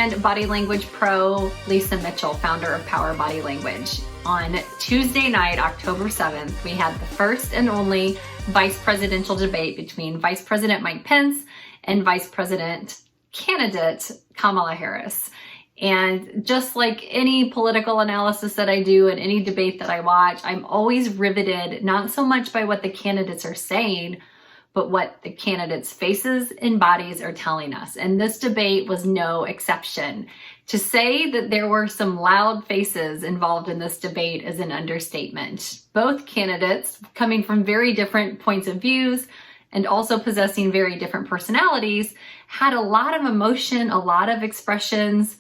and body language pro Lisa Mitchell, founder of Power Body Language. On Tuesday night, October 7th, we had the first and only vice presidential debate between Vice President Mike Pence and Vice President candidate Kamala Harris. And just like any political analysis that I do and any debate that I watch, I'm always riveted, not so much by what the candidates are saying, but what the candidates' faces and bodies are telling us. And this debate was no exception. To say that there were some loud faces involved in this debate is an understatement. Both candidates, coming from very different points of views and also possessing very different personalities, had a lot of emotion, a lot of expressions,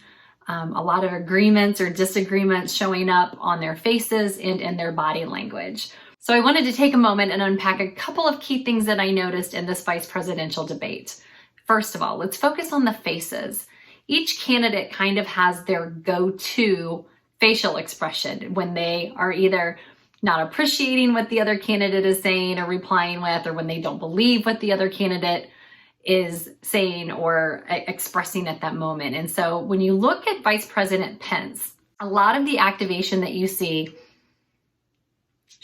a lot of agreements or disagreements showing up on their faces and in their body language. So I wanted to take a moment and unpack a couple of key things that I noticed in this vice presidential debate. First of all, let's focus on the faces. Each candidate kind of has their go-to facial expression when they are either not appreciating what the other candidate is saying or replying with, or when they don't believe what the other candidate is saying or expressing at that moment. And so when you look at Vice President Pence, a lot of the activation that you see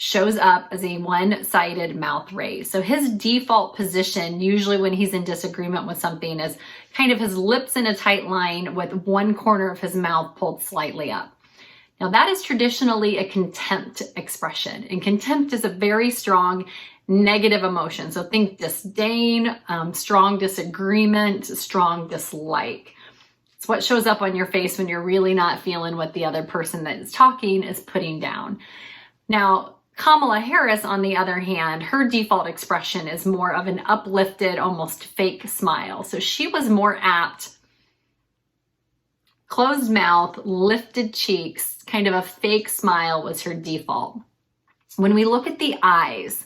shows up as a one-sided mouth raise. So his default position, usually when he's in disagreement with something, is kind of his lips in a tight line with one corner of his mouth pulled slightly up. Now that is traditionally a contempt expression, and contempt is a very strong negative emotion. So think disdain, strong disagreement, strong dislike. It's what shows up on your face when you're really not feeling what the other person that is talking is putting down. Now, Kamala Harris, on the other hand, her default expression is more of an uplifted, almost fake smile. So she was more apt, closed mouth, lifted cheeks, kind of a fake smile was her default. When we look at the eyes,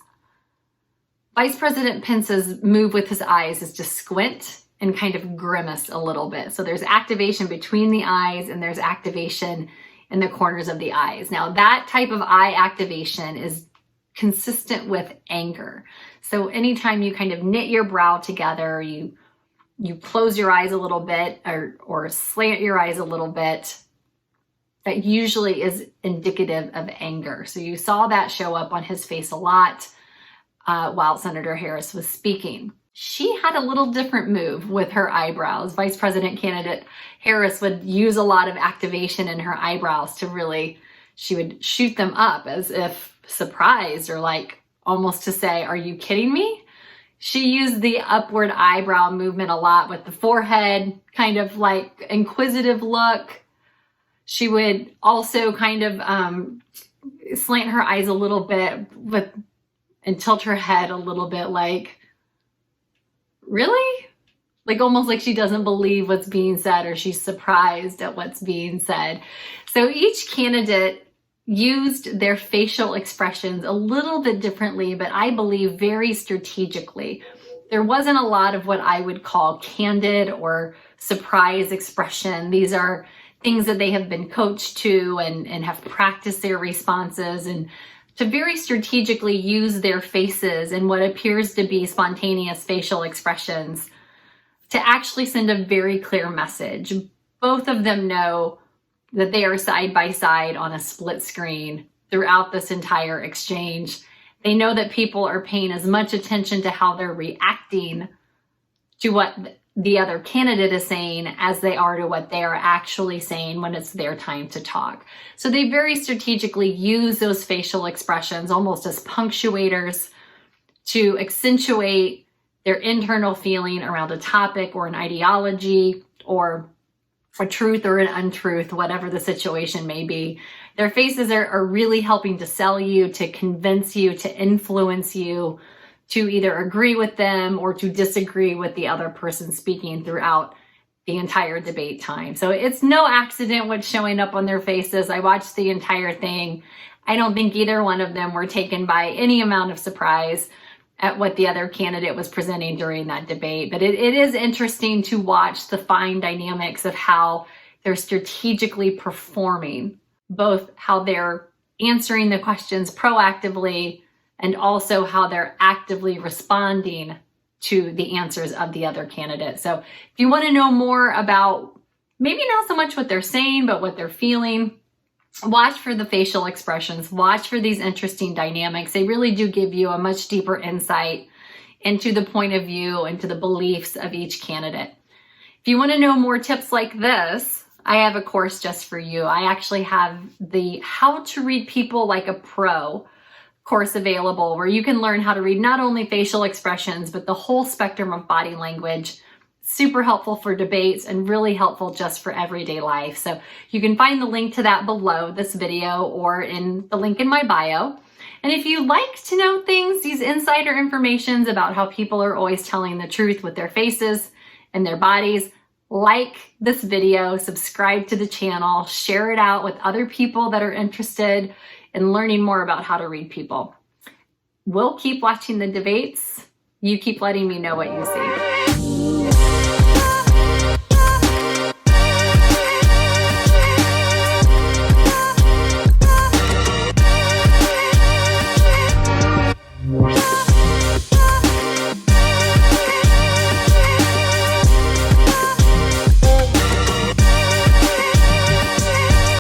Vice President Pence's move with his eyes is to squint and kind of grimace a little bit. So there's activation between the eyes and there's activation in the corners of the eyes. Now that type of eye activation is consistent with anger. So anytime you kind of knit your brow together, you close your eyes a little bit or slant your eyes a little bit, that usually is indicative of anger. So you saw that show up on his face a lot while Senator Harris was speaking. She had a little different move with her eyebrows. Vice President candidate Harris would use a lot of activation in her eyebrows to really, she would shoot them up as if surprised or like almost to say, are you kidding me? She used the upward eyebrow movement a lot with the forehead, kind of like inquisitive look. She would also kind of slant her eyes a little bit and tilt her head a little bit like, really? Like almost like she doesn't believe what's being said or she's surprised at what's being said. So each candidate used their facial expressions a little bit differently, but I believe very strategically. There wasn't a lot of what I would call candid or surprise expression. These are things that they have been coached to and have practiced their responses, and to very strategically use their faces and what appears to be spontaneous facial expressions to actually send a very clear message. Both of them know that they are side by side on a split screen throughout this entire exchange. They know that people are paying as much attention to how they're reacting to what the other candidate is saying as they are to what they are actually saying when it's their time to talk. So they very strategically use those facial expressions almost as punctuators to accentuate their internal feeling around a topic or an ideology or a truth or an untruth, whatever the situation may be. Their faces are really helping to sell you, to convince you, to influence you, to either agree with them or to disagree with the other person speaking throughout the entire debate time. So it's no accident what's showing up on their faces. I watched the entire thing. I don't think either one of them were taken by any amount of surprise at what the other candidate was presenting during that debate. But it is interesting to watch the fine dynamics of how they're strategically performing, both how they're answering the questions proactively and also how they're actively responding to the answers of the other candidate. So if you want to know more about maybe not so much what they're saying, but what they're feeling. Watch for the facial expressions. Watch for these interesting dynamics. They really do give you a much deeper insight into the point of view, into the beliefs of each candidate. If you want to know more tips like this, I have a course just for you. I actually have the How to Read People Like a Pro course available, where you can learn how to read not only facial expressions, but the whole spectrum of body language. Super helpful for debates and really helpful just for everyday life. So you can find the link to that below this video or in the link in my bio. And if you like to know things, these insider informations about how people are always telling the truth with their faces and their bodies, like this video, subscribe to the channel, share it out with other people that are interested in learning more about how to read people. We'll keep watching the debates. You keep letting me know what you see.